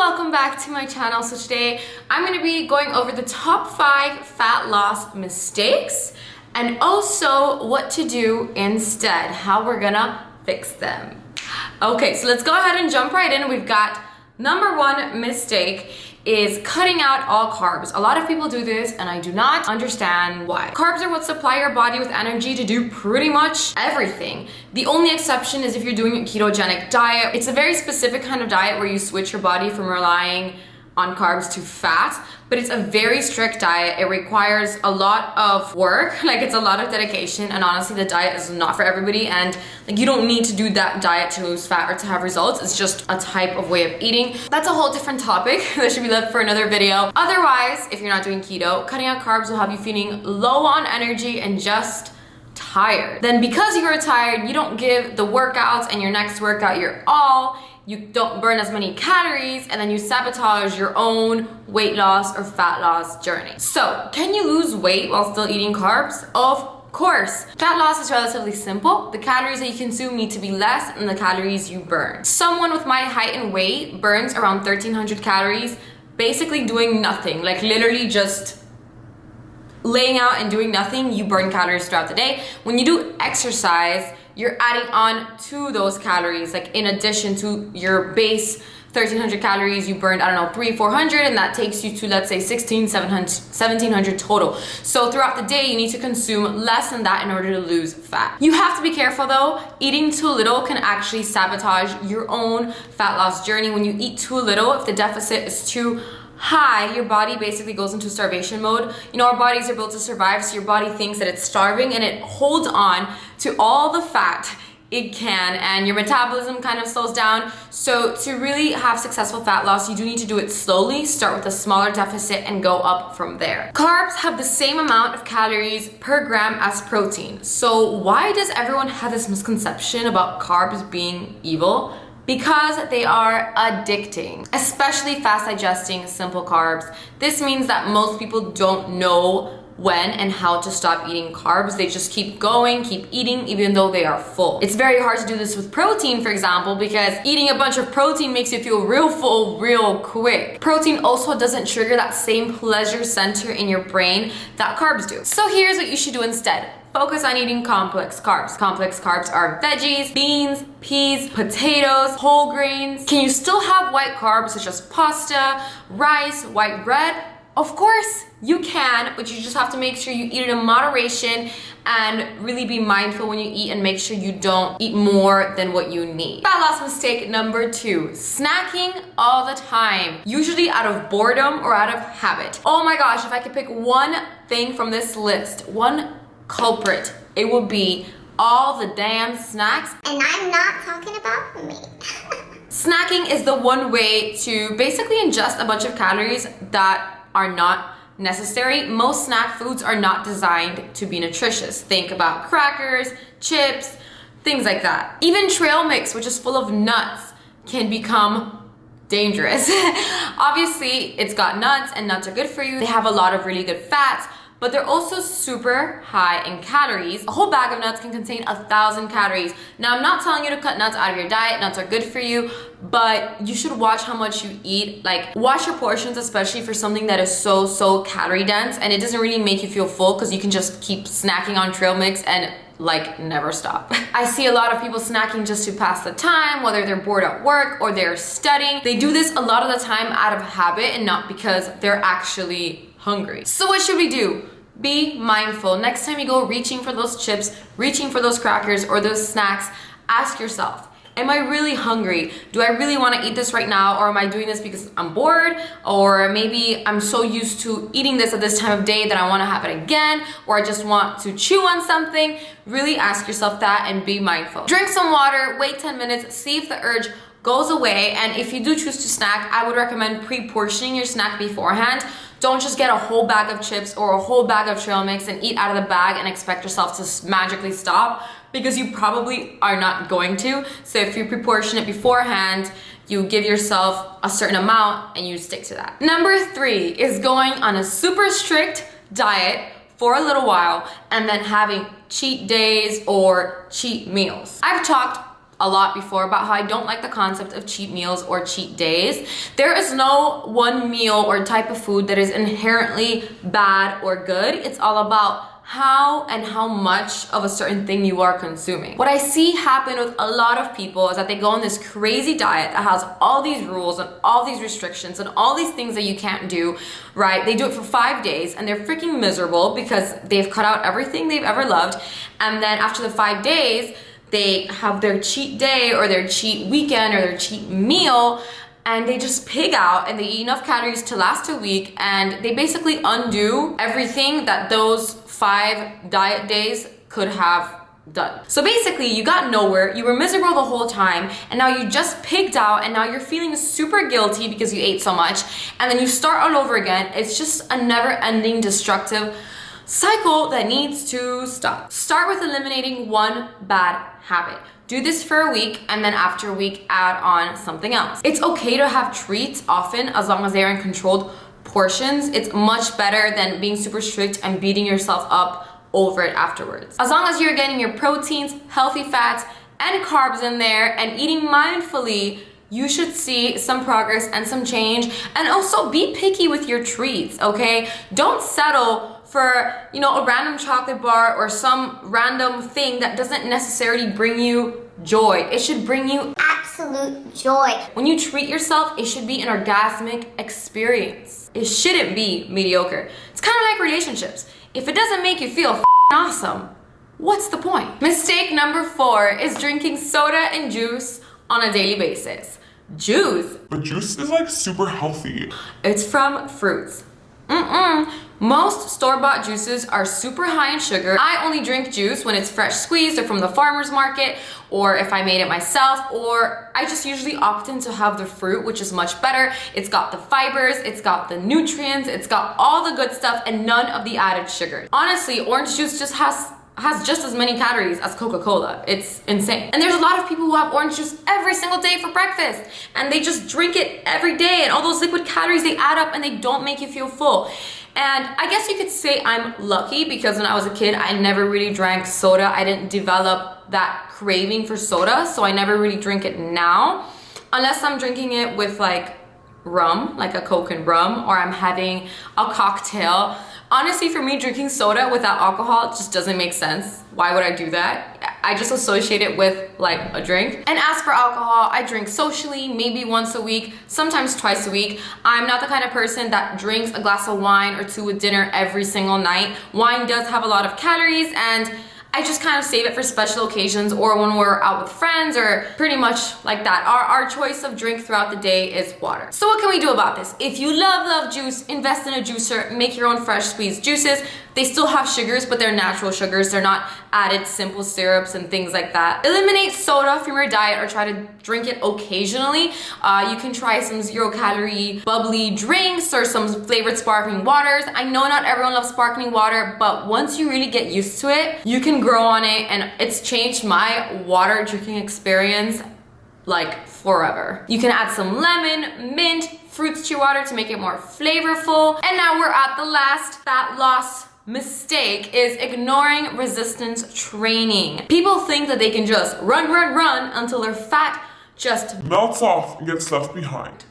welcome back to my channel. So today I'm going to be going over the top 5 fat loss mistakes and also what to do instead, how we're gonna fix them. Okay, so let's go ahead and jump right in. We've got number 1 mistake is cutting out all carbs. A lot of people do this and I do not understand why. Carbs are what supply your body with energy to do pretty much everything. The only exception is if you're doing a ketogenic diet. It's a very specific kind of diet where you switch your body from relying on carbs to fat, but it's a very strict diet. It requires a lot of work, like it's a lot of dedication, and honestly the diet is not for everybody, and like you don't need to do that diet to lose fat or to have results. It's just a type of way of eating. That's a whole different topic that should be left for another video. Otherwise, if you're not doing keto, cutting out carbs will have you feeling low on energy and just tired. Then because you're tired, you don't give the workouts and your next workout your all. You don't burn as many calories, and then you sabotage your own weight loss or fat loss journey. So, can you lose weight while still eating carbs? Of course. Fat loss is relatively simple. The calories that you consume need to be less than the calories you burn. Someone with my height and weight burns around 1,300 calories, basically doing nothing, like literally just laying out and doing nothing. You burn calories throughout the day. When you do exercise, you're adding on to those calories, like in addition to your base 1,300 calories, you burned, I don't know, 300-400, and that takes you to, let's say, 1,700 total. So throughout the day, you need to consume less than that in order to lose fat. You have to be careful though. Eating too little can actually sabotage your own fat loss journey. When you eat too little, if the deficit is too high, your body basically goes into starvation mode. You know, our bodies are built to survive, so your body thinks that it's starving and it holds on to all the fat it can, and your metabolism kind of slows down. So to really have successful fat loss, you do need to do it slowly. Start with a smaller deficit and go up from there. Carbs have the same amount of calories per gram as protein. So why does everyone have this misconception about carbs being evil? Because they are addicting, especially fast digesting simple carbs. This means that most people don't know when and how to stop eating carbs. They just keep going, keep eating, even though they are full. It's very hard to do this with protein, for example, because eating a bunch of protein makes you feel real full real quick. Protein also doesn't trigger that same pleasure center in your brain that carbs do. So here's what you should do instead. Focus on eating complex carbs. Complex carbs are veggies, beans, peas, potatoes, whole grains. Can you still have white carbs such as pasta, rice, white bread? Of course you can, but you just have to make sure you eat it in moderation and really be mindful when you eat and make sure you don't eat more than what you need. Fat loss mistake number 2, snacking all the time, usually out of boredom or out of habit. Oh my gosh, if I could pick one thing from this list, one culprit, it would be all the damn snacks. And I'm not talking about me. Snacking is the one way to basically ingest a bunch of calories that are not necessary. Most snack foods are not designed to be nutritious. Think about crackers, chips, things like that. Even trail mix, which is full of nuts, can become dangerous. Obviously, it's got nuts and nuts are good for you. They have a lot of really good fats, but they're also super high in calories. A whole bag of nuts can contain 1,000 calories. Now, I'm not telling you to cut nuts out of your diet. Nuts are good for you, but you should watch how much you eat. Like, watch your portions, especially for something that is so calorie dense, and it doesn't really make you feel full because you can just keep snacking on trail mix and like never stop. I see a lot of people snacking just to pass the time, whether they're bored at work or they're studying. They do this a lot of the time out of habit and not because they're actually hungry. So what should we do? Be mindful. Next time you go reaching for those chips, reaching for those crackers or those snacks, ask yourself, am I really hungry? Do I really want to eat this right now? Or am I doing this because I'm bored? Or maybe I'm so used to eating this at this time of day that I want to have it again, or I just want to chew on something. Really ask yourself that and be mindful. Drink some water, wait 10 minutes, see if the urge goes away. And if you do choose to snack, I would recommend pre-portioning your snack beforehand. Don't just get a whole bag of chips or a whole bag of trail mix and eat out of the bag and expect yourself to magically stop, because you probably are not going to. So if you pre-portion it beforehand, you give yourself a certain amount and you stick to that. Number 3 is going on a super strict diet for a little while and then having cheat days or cheat meals. I've talked a lot before about how I don't like the concept of cheat meals or cheat days. There is no one meal or type of food that is inherently bad or good. It's all about how and how much of a certain thing you are consuming. What I see happen with a lot of people is that they go on this crazy diet that has all these rules and all these restrictions and all these things that you can't do, right? They do it for 5 days and they're freaking miserable because they've cut out everything they've ever loved. And then after the 5 days, they have their cheat day or their cheat weekend or their cheat meal, and they just pig out and they eat enough calories to last a week, and they basically undo everything that those 5 diet days could have done. So basically you got nowhere, you were miserable the whole time, and now you just pigged out, and now you're feeling super guilty because you ate so much, and then you start all over again. It's just a never-ending destructive cycle that needs to stop. Start with eliminating one bad habit. Do this for a week, and then after a week add on something else. It's okay to have treats often as long as they're in controlled portions. It's much better than being super strict and beating yourself up over it afterwards. As long as you're getting your proteins, healthy fats, and carbs in there and eating mindfully, you should see some progress and some change. And also be picky with your treats, okay? Don't settle for, you know, a random chocolate bar or some random thing that doesn't necessarily bring you joy. It should bring you absolute joy. When you treat yourself, it should be an orgasmic experience. It shouldn't be mediocre. It's kind of like relationships. If it doesn't make you feel awesome, what's the point? Mistake number 4 is drinking soda and juice on a daily basis. Juice? But juice is like super healthy. It's from fruits. Most store-bought juices are super high in sugar. I only drink juice when it's fresh squeezed or from the farmer's market, or if I made it myself, or I just usually opt in to have the fruit, which is much better. It's got the fibers, it's got the nutrients, it's got all the good stuff and none of the added sugar. Honestly, orange juice just has just as many calories as Coca-Cola. It's insane. And there's a lot of people who have orange juice every single day for breakfast, and they just drink it every day, and all those liquid calories, they add up and they don't make you feel full. And I guess you could say I'm lucky because when I was a kid, I never really drank soda. I didn't develop that craving for soda, so I never really drink it now, unless I'm drinking it with like rum, like a Coke and rum, or I'm having a cocktail. Honestly, for me, drinking soda without alcohol just doesn't make sense. Why would I do that? I just associate it with like a drink. And as for alcohol, I drink socially, maybe once a week, sometimes twice a week. I'm not the kind of person that drinks a glass of wine or 2 with dinner every single night. Wine does have a lot of calories, and I just kind of save it for special occasions or when we're out with friends, or pretty much like that. Our choice of drink throughout the day is water. So what can we do about this? If you love juice, invest in a juicer, make your own fresh squeezed juices. They still have sugars, but they're natural sugars. They're not added simple syrups and things like that. Eliminate soda from your diet or try to drink it occasionally. You can try some 0-calorie bubbly drinks or some flavored sparkling waters. I know not everyone loves sparkling water, but once you really get used to it, you can grow on it, and it's changed my water drinking experience like forever. You can add some lemon, mint, fruits to your water to make it more flavorful. And now we're at the last fat loss mistake, is ignoring resistance training. People think that they can just run until their fat just Melts off and gets left behind.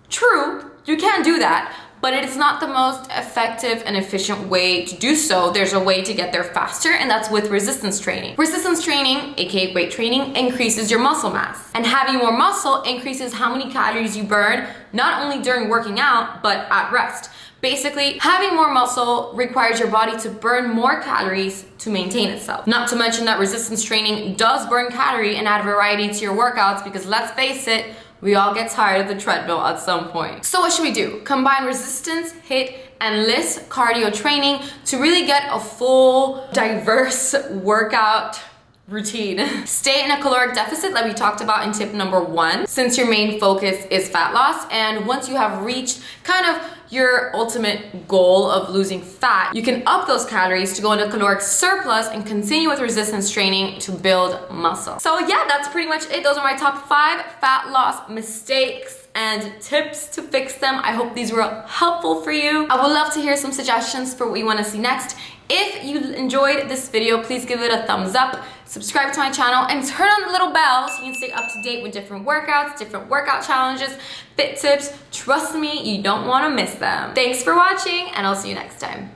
True, you can do that, but it's not the most effective and efficient way to do so. There's a way to get there faster, and that's with resistance training. Resistance training, aka weight training, increases your muscle mass. And having more muscle increases how many calories you burn, not only during working out, but at rest. Basically, having more muscle requires your body to burn more calories to maintain itself. Not to mention that resistance training does burn calorie and add variety to your workouts, because let's face it, we all get tired of the treadmill at some point. So what should we do? Combine resistance, HIIT, and LISS cardio training to really get a full, diverse workout routine. Stay in a caloric deficit like we talked about in tip number 1, since your main focus is fat loss. And once you have reached kind of your ultimate goal of losing fat, you can up those calories to go into caloric surplus and continue with resistance training to build muscle. So yeah, that's pretty much it. Those are my top 5 fat loss mistakes and tips to fix them. I hope these were helpful for you. I would love to hear some suggestions for what you want to see next. If you enjoyed this video, please give it a thumbs up. subscribe to my channel, and turn on the little bell so you can stay up to date with different workouts, different workout challenges, fit tips. Trust me, you don't want to miss them. Thanks for watching, and I'll see you next time.